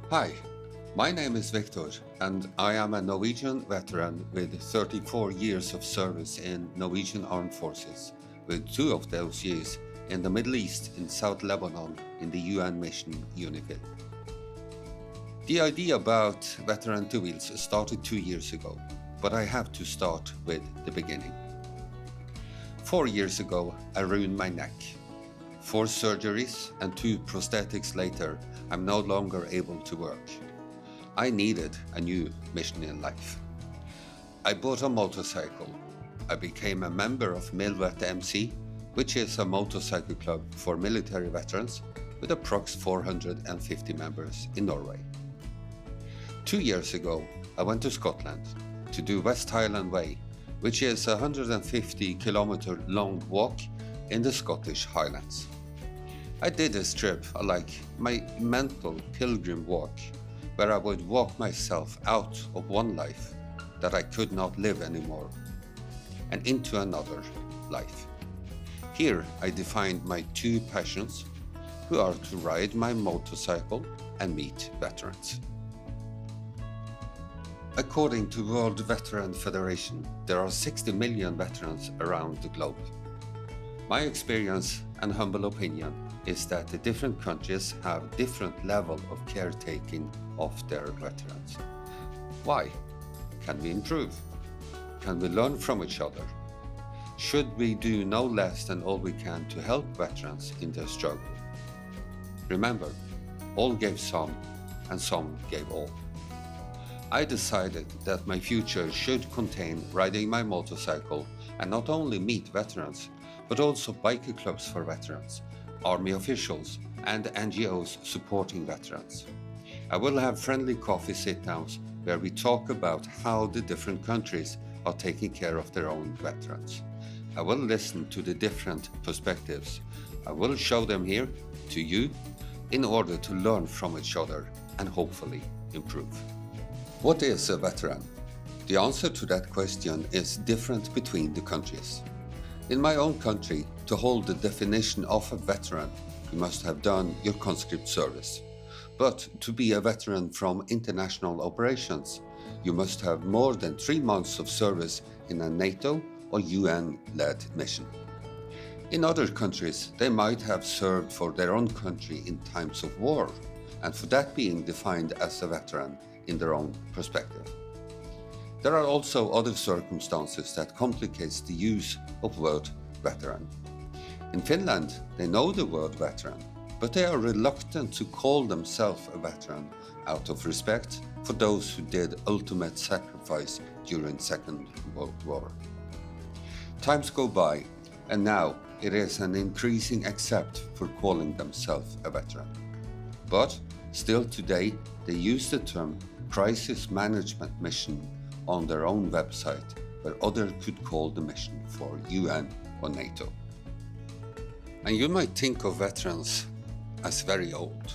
Hi, my name is Victor and I am a Norwegian veteran with 34 years of service in Norwegian Armed Forces, with 2 of those years in the Middle East in South Lebanon in the UN mission UNIFIL. The idea about Veteran Two Wheels started 2 years ago, but I have to start with the beginning. 4 years ago, I ruined my neck. 4 surgeries and 2 prosthetics later, I'm no longer able to work. I needed a new mission in life. I bought a motorcycle. I became a member of Milvet MC, which is a motorcycle club for military veterans with approx 450 members in Norway. 2 years ago, I went to Scotland to do West Highland Way, which is a 150-kilometer long walk in the Scottish Highlands. I did this trip like my mental pilgrim walk, where I would walk myself out of one life that I could not live anymore and into another life. Here I defined my 2 passions, who are to ride my motorcycle and meet veterans. According to World Veteran Federation, there are 60 million veterans around the globe. My experience and humble opinion is that the different countries have different level of caretaking of their veterans. Why? Can we improve? Can we learn from each other? Should we do no less than all we can to help veterans in their struggle? Remember, all gave some and some gave all. I decided that my future should contain riding my motorcycle and not only meet veterans, but also biker clubs for veterans, army officials, and NGOs supporting veterans. I will have friendly coffee sit-downs where we talk about how the different countries are taking care of their own veterans. I will listen to the different perspectives. I will show them here to you in order to learn from each other and hopefully improve. What is a veteran? The answer to that question is different between the countries. In my own country, to hold the definition of a veteran, you must have done your conscript service. But to be a veteran from international operations, you must have more than 3 months of service in a NATO or UN-led mission. In other countries, they might have served for their own country in times of war, and for that being defined as a veteran in their own perspective. There are also other circumstances that complicates the use of word veteran. In Finland, they know the word veteran, but they are reluctant to call themselves a veteran out of respect for those who did ultimate sacrifice during Second World War. Times go by, and now it is an increasing accept for calling themselves a veteran. But still today, they use the term crisis management mission on their own website, where others could call the mission for UN or NATO. And you might think of veterans as very old,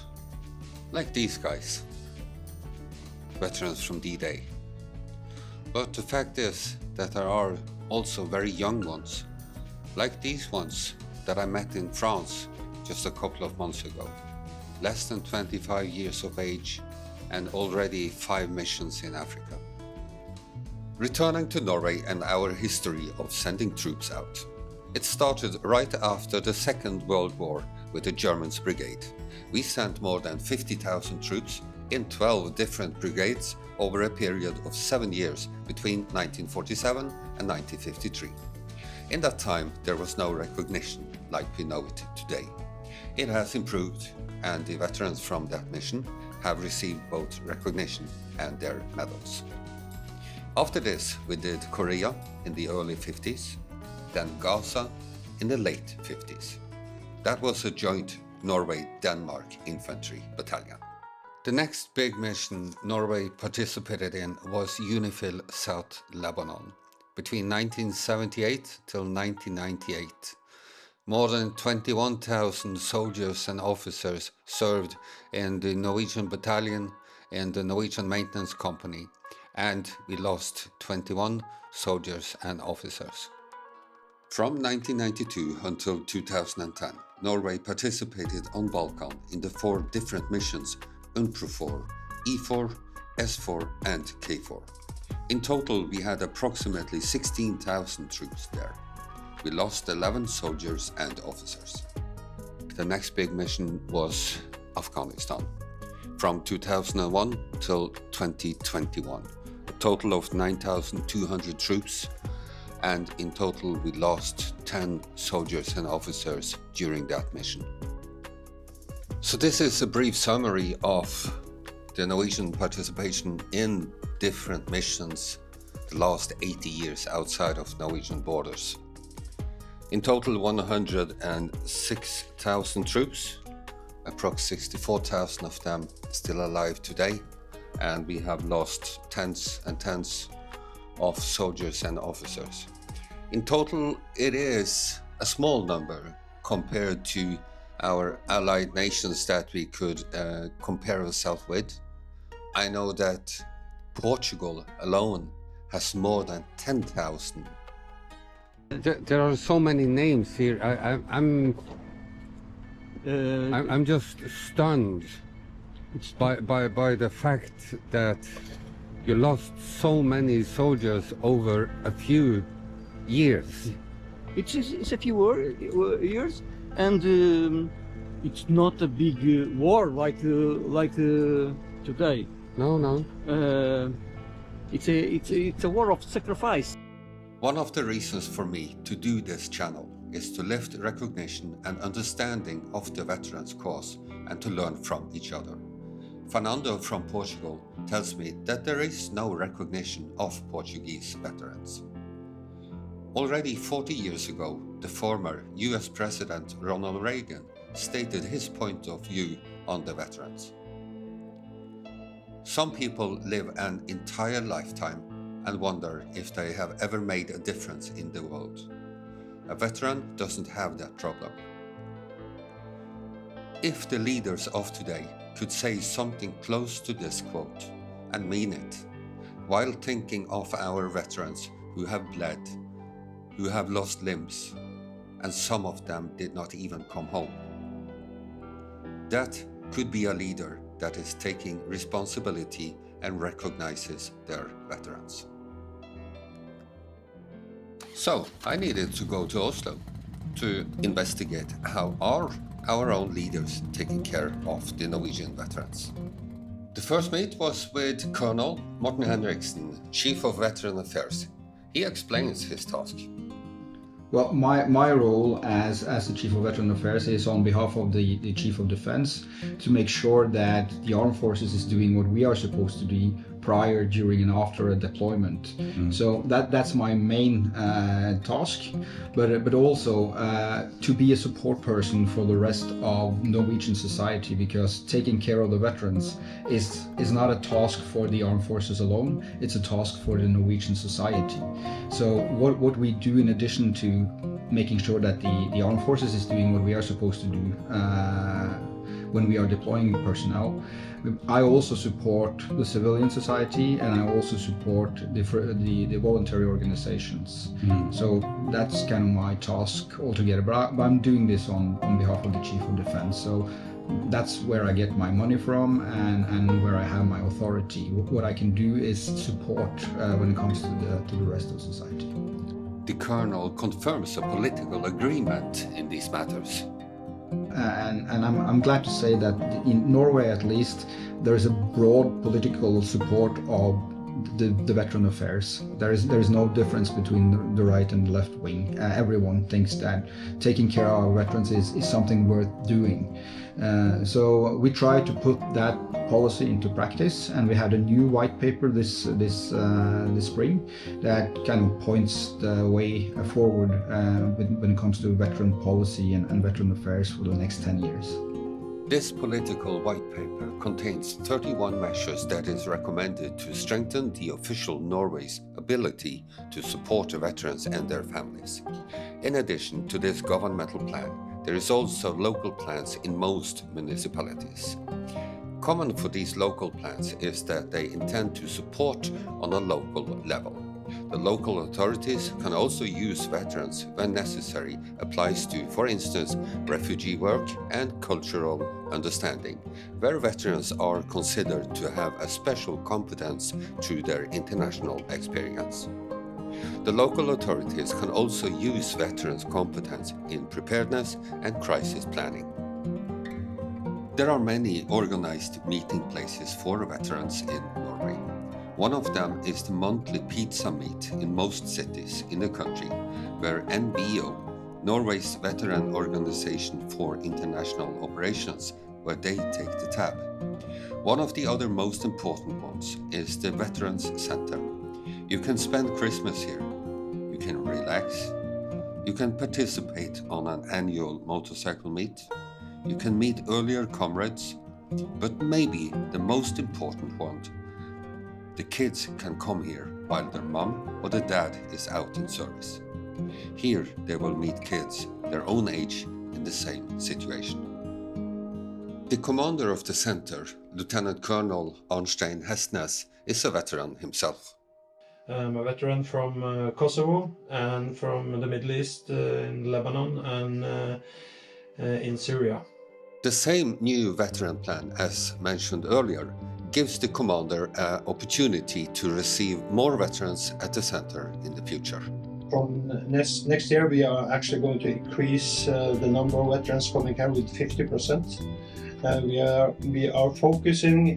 like these guys, veterans from D-Day. But the fact is that there are also very young ones, like these ones that I met in France just a couple of months ago, less than 25 years of age and already 5 missions in Africa. Returning to Norway and our history of sending troops out. It started right after the Second World War with the Germans brigade. We sent more than 50,000 troops in 12 different brigades over a period of 7 years between 1947 and 1953. In that time, there was no recognition like we know it today. It has improved, and the veterans from that mission have received both recognition and their medals. After this, we did Korea in the early 50s, then Gaza in the late 50s. That was a joint Norway-Denmark infantry battalion. The next big mission Norway participated in was UNIFIL South Lebanon between 1978 till 1998. More than 21,000 soldiers and officers served in the Norwegian battalion and the Norwegian Maintenance Company, and we lost 21 soldiers and officers. From 1992 until 2010, Norway participated on Balkan in the 4 different missions UNPROFOR E4, S4 and K4. In total, we had approximately 16,000 troops there. We lost 11 soldiers and officers. The next big mission was Afghanistan, from 2001 till 2021. A total of 9,200 troops, and in total we lost 10 soldiers and officers during that mission. So this is a brief summary of the Norwegian participation in different missions the last 80 years outside of Norwegian borders. In total 106,000 troops, approximately 64,000 of them still alive today, and we have lost tens and tens of soldiers and officers. In total, it is a small number compared to our allied nations that we could compare ourselves with. I know that Portugal alone has more than 10,000. There are so many names here. I'm just stunned by the fact that you lost so many soldiers over a few years. It's a few years, and it's not a big war like today. No. It's a war of sacrifice. One of the reasons for me to do this channel is to lift recognition and understanding of the veterans' cause and to learn from each other. Fernando from Portugal tells me that there is no recognition of Portuguese veterans. Already 40 years ago, the former US President Ronald Reagan stated his point of view on the veterans. Some people live an entire lifetime and wonder if they have ever made a difference in the world. A veteran doesn't have that problem. If the leaders of today could say something close to this quote and mean it, while thinking of our veterans who have bled, who have lost limbs, and some of them did not even come home. That could be a leader that is taking responsibility and recognizes their veterans. So I needed to go to Oslo to investigate how are our own leaders taking care of the Norwegian veterans. The first meet was with Colonel Morten Henriksen, Chief of Veteran Affairs. He explains his task. Well, my role as the Chief of Veteran Affairs is on behalf of the Chief of Defense to make sure that the Armed Forces is doing what we are supposed to do prior, during and after a deployment. So that's my main task, but also to be a support person for the rest of Norwegian society, because taking care of the veterans is not a task for the Armed Forces alone, it's a task for the Norwegian society. So what we do in addition to making sure that the Armed Forces is doing what we are supposed to do when we are deploying personnel, I also support the civilian society, and I also support the voluntary organizations. So that's kind of my task altogether, but I'm doing this on behalf of the Chief of Defense. So that's where I get my money from and where I have my authority. What I can do is support when it comes to the rest of society. The Colonel confirms a political agreement in these matters. And I'm glad to say that in Norway, at least, there is a broad political support of the veteran affairs. There is no difference between the right and the left wing. Everyone thinks that taking care of our veterans is something worth doing. So we try to put that policy into practice, and we had a new white paper this spring that kind of points the way forward when it comes to veteran policy and veteran affairs for the next 10 years. This political white paper contains 31 measures that is recommended to strengthen the official Norway's ability to support the veterans and their families. In addition to this governmental plan, there is also local plans in most municipalities. Common for these local plans is that they intend to support on a local level. The local authorities can also use veterans when necessary applies to, for instance, refugee work and cultural understanding, where veterans are considered to have a special competence through their international experience. The local authorities can also use veterans' competence in preparedness and crisis planning. There are many organized meeting places for veterans in Norway. One of them is the monthly pizza meet in most cities in the country, where NGO, Norway's veteran organization for international operations, where they take the tab. One of the other most important ones is the Veterans Center. You can spend Christmas here, you can relax, you can participate on an annual motorcycle meet, you can meet earlier comrades, but maybe the most important one, the kids can come here while their mom or the dad is out in service. Here they will meet kids their own age in the same situation. The commander of the center, Lieutenant Colonel Arnstein Hestnes, is a veteran himself. I'm a veteran from Kosovo and from the Middle East in Lebanon and in Syria. The same new veteran plan, as mentioned earlier, gives the commander an opportunity to receive more veterans at the center in the future. From next year, we are actually going to increase the number of veterans coming here with 50%. We are focusing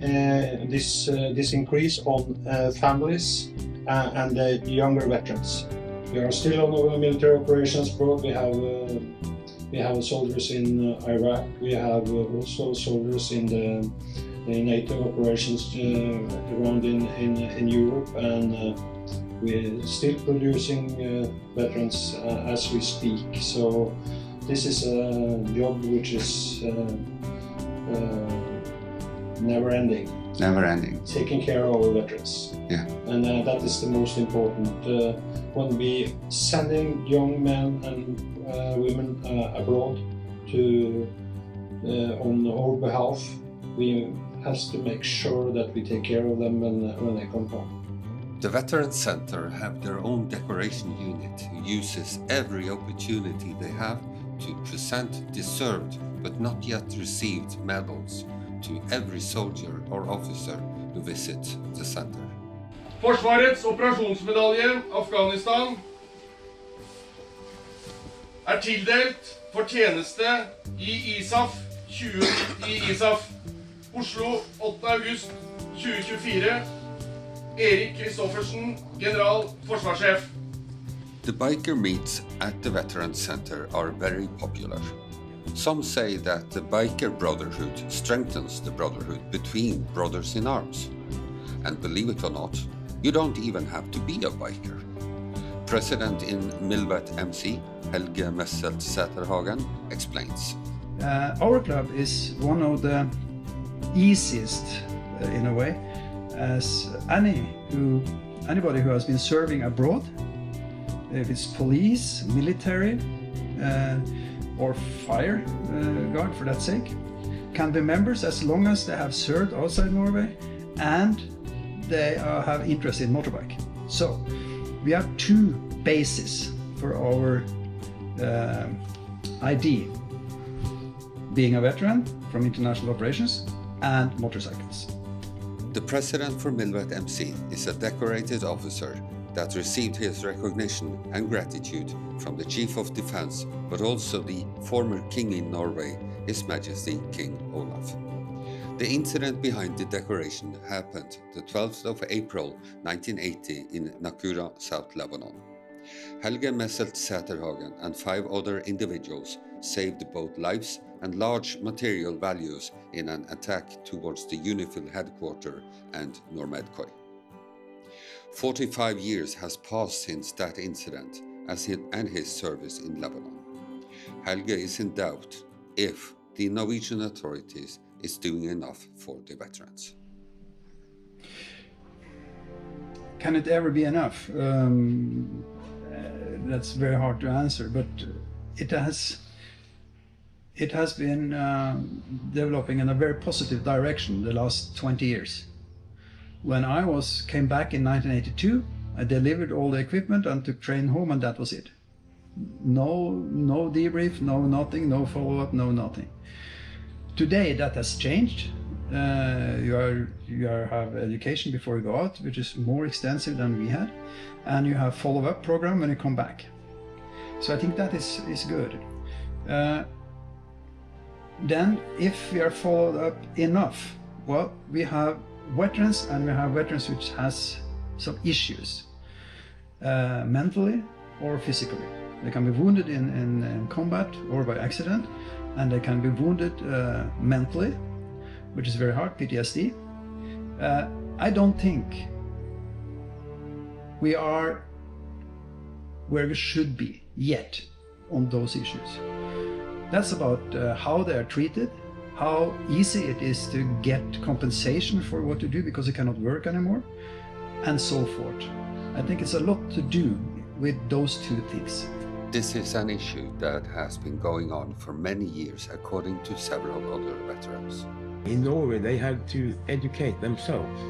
this increase on families and the younger veterans. We are still on our military operations abroad. We have soldiers in Iraq. We have also soldiers in the NATO operations around in Europe, and we're still producing veterans as we speak. So this is a job which is never ending. Never ending. Taking care of our veterans. Yeah. And that is the most important. When we sending young men and women abroad to on our behalf, we have to make sure that we take care of them when they come home. The Veterans Center have their own decoration unit who uses every opportunity they have to present deserved but not yet received medals to every soldier or officer who visit the center. Forsvarets operasjonsmedalje Afghanistan tildelt for tjeneste i ISAF 20 i ISAF Oslo 8. august 2024. Erik Kristoffersen, general forsvarssjef. The biker meets at the Veterans Center are very popular. Some say that the biker brotherhood strengthens the brotherhood between brothers in arms. And believe it or not, you don't even have to be a biker. President in Milvet MC, Helge Messelt Haugen, explains. Our club is one of the easiest, in a way, as anybody who has been serving abroad, if it's police, military, or fire guard for that sake, can be members as long as they have served outside Norway and they have interest in motorbike. So we have two bases for our ID: being a veteran from international operations and motorcycles. The president for Milvet MC is a decorated officer that received his recognition and gratitude from the Chief of Defense, but also the former King in Norway, His Majesty King Olaf. The incident behind the decoration happened the 12th of April 1980 in Nakura, South Lebanon. Helge Messelt Sæterhagen and 5 other individuals saved both lives and large material values in an attack towards the UNIFIL headquarters and Normedkoi. 45 years has passed since that incident and his service in Lebanon. Helge is in doubt if the Norwegian authorities is doing enough for the veterans. Can it ever be enough? That's very hard to answer, but it has been developing in a very positive direction the last 20 years. When I came back in 1982, I delivered all the equipment and took train home, and that was it. No debrief, no nothing, no follow-up, no nothing. Today that has changed. You have education before you go out, which is more extensive than we had, and you have follow-up program when you come back. So I think that is good. Then if we are followed up enough, well, we have veterans, and we have veterans which has some issues, mentally or physically. They can be wounded in combat or by accident, and they can be wounded mentally, which is very hard, PTSD. I don't think we are where we should be yet on those issues. That's about how they are treated, how easy it is to get compensation for what you do because you cannot work anymore, and so forth. I think it's a lot to do with those two things. This is an issue that has been going on for many years, according to several other veterans. In Norway, they had to educate themselves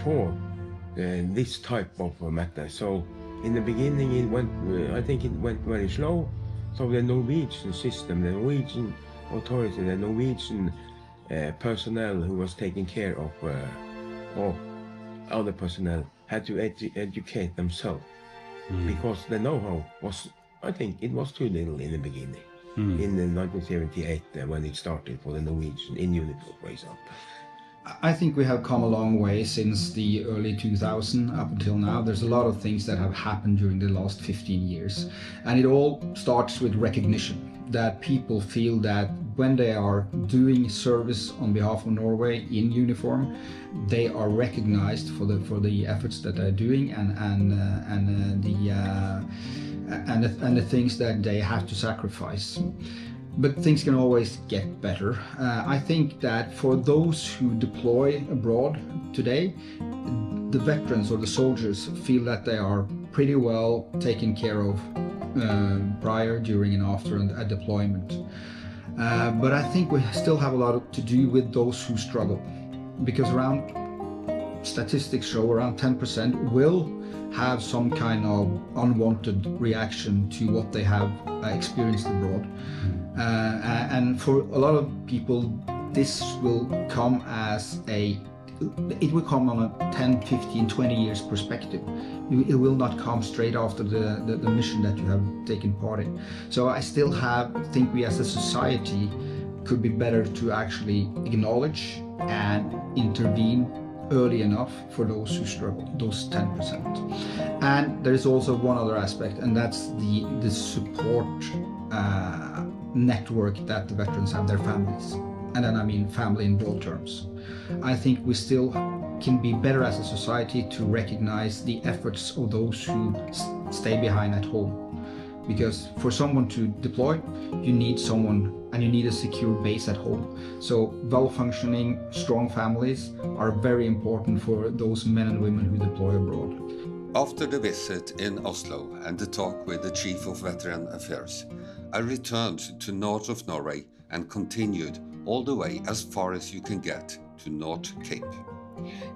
for this type of matter. So in the beginning, I think it went very slow. So the Norwegian system, the Norwegian authority, the Norwegian personnel who was taking care of other personnel had to educate themselves because the know-how was, I think it was too little in the beginning. In 1978 when it started for the Norwegian in uniform, for example. I think we have come a long way since the early 2000s up until now. There's a lot of things that have happened during the last 15 years. And it all starts with recognition, that people feel that when they are doing service on behalf of Norway in uniform, they are recognized for the efforts that they're doing and the things that they have to sacrifice. But things can always get better. I think that for those who deploy abroad today, the veterans or the soldiers feel that they are pretty well taken care of prior, during and after a deployment. But I think we still have a lot to do with those who struggle, because statistics show around 10% will have some kind of unwanted reaction to what they have experienced abroad. And for a lot of people, this will come on a 10, 15, 20 years perspective. It will not come straight after the mission that you have taken part in. So I still think we as a society could be better to actually acknowledge and intervene early enough for those who struggle, those 10%. And there is also one other aspect, and that's the support network that the veterans have, their families. And then I mean family in broad terms. I think we still can be better as a society to recognize the efforts of those who stay behind at home. Because for someone to deploy, you need someone and you need a secure base at home. So well-functioning, strong families are very important for those men and women who deploy abroad. After the visit in Oslo and the talk with the Chief of Veteran Affairs, I returned to north of Norway and continued all the way as far as you can get to North Cape.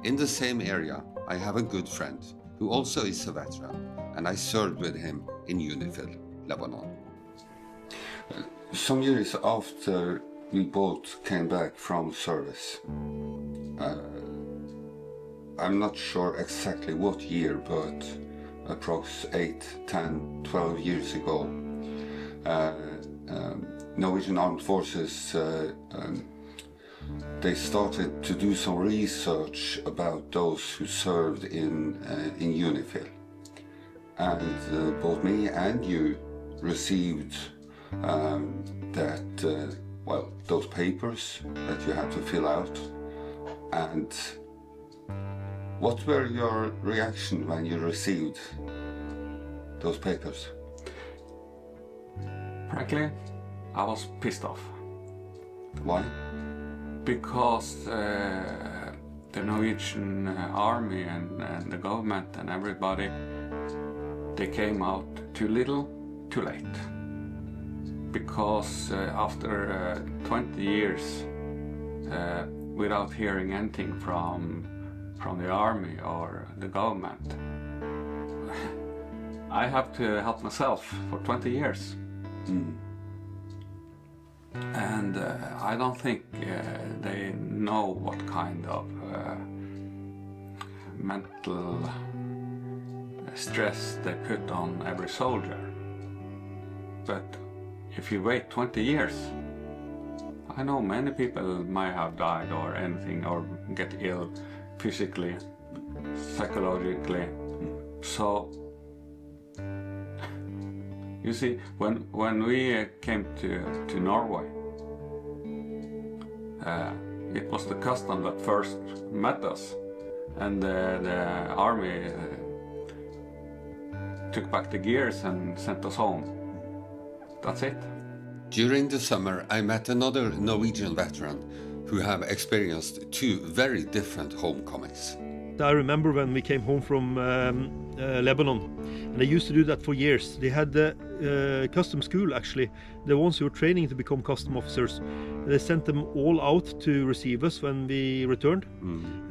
In the same area, I have a good friend who also is a veteran, and I served with him in UNIFIL, Lebanon. Some years after we both came back from service, I'm not sure exactly what year, but approx 8, 10, 12 years ago, Norwegian Armed Forces they started to do some research about those who served in UNIFIL, and both me and you received those papers that you had to fill out. And what were your reaction when you received those papers? Frankly, I was pissed off. Why? Because the Norwegian army and the government and everybody, they came out too little, too late. Because after 20 years without hearing anything from the army or the government, I have to help myself for 20 years. And I don't think they know what kind of mental stress they put on every soldier. But if you wait 20 years, I know many people might have died or anything, or get ill physically, psychologically. So, you see, when we came to Norway, it was the custom that first met us, and the army took back the gears and sent us home. That's it. During the summer, I met another Norwegian veteran who have experienced two very different homecomings. I remember when we came home from Lebanon, and they used to do that for years. They had the custom school, actually, the ones who were training to become custom officers. They sent them all out to receive us when we returned.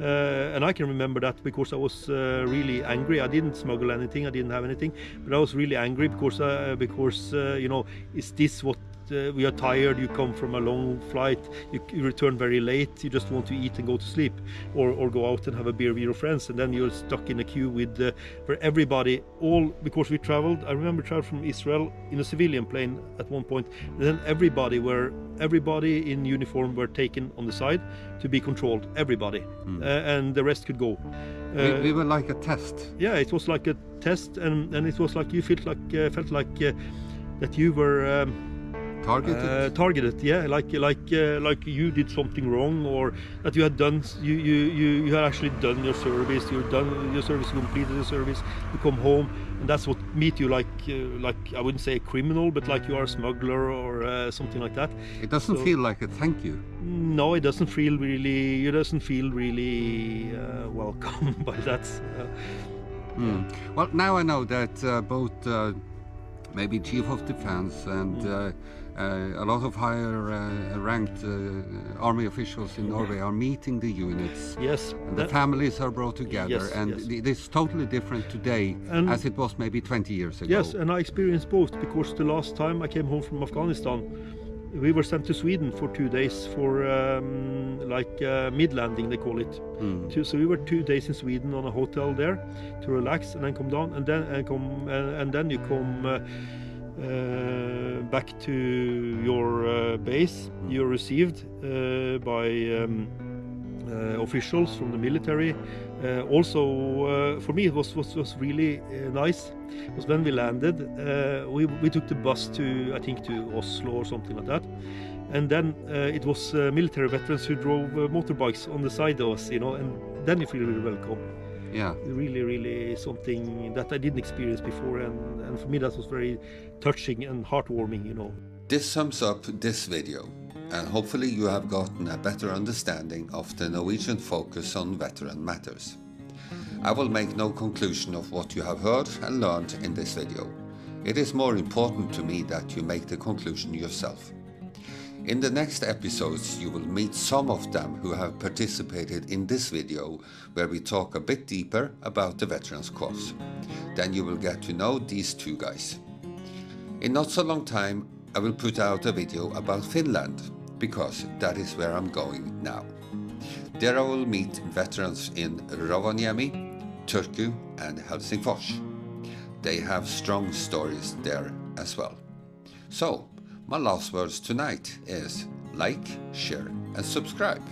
And I can remember that because I was really angry. I didn't smuggle anything, I didn't have anything, but I was really angry because you know, is this what we are tired, you come from a long flight, you return very late, you just want to eat and go to sleep, or go out and have a beer with your friends, and then you're stuck in a queue with where everybody, all because we traveled. I remember traveling from Israel in a civilian plane at one point, and then everybody in uniform were taken on the side to be controlled, everybody, and the rest could go. We were like a test. Yeah, it was like a test, and it was like you felt like that you were targeted, yeah, like you did something wrong, or that you had done, you had actually done your service, your service, completed the service, you come home, and that's what meet you like I wouldn't say a criminal, but like you are a smuggler or something like that. It doesn't feel like a thank you. No, it doesn't feel really. You doesn't feel really welcome by that. Well, now I know that both maybe Chief of Defense and a lot of higher ranked army officials in Norway are meeting the units. Yes. And the families are brought together, Yes, and yes. it is totally different today as it was maybe 20 years ago. Yes, and I experienced both, because the last time I came home from Afghanistan, we were sent to Sweden for 2 days for mid-landing, they call it. So we were 2 days in Sweden on a hotel there to relax, and then come down, and then you come back to your base. You're received by officials from the military. Also, for me, it was really nice. Because when we landed, we took the bus to Oslo or something like that, and then it was military veterans who drove motorbikes on the side of us, you know, and then you feel really welcome. Yeah, really something that I didn't experience before, and for me that was very touching and heartwarming, you know. This sums up this video, and hopefully you have gotten a better understanding of the Norwegian focus on veteran matters. I will make no conclusion of what you have heard and learned in this video. It is more important to me that you make the conclusion yourself. In the next episodes you will meet some of them who have participated in this video, where we talk a bit deeper about the veterans course. Then you will get to know these two guys. In not so long time I will put out a video about Finland, because that is where I'm going now. There I will meet veterans in Rovaniemi, Turku and Helsingfors. They have strong stories there as well. So, my last words tonight is like, share and subscribe.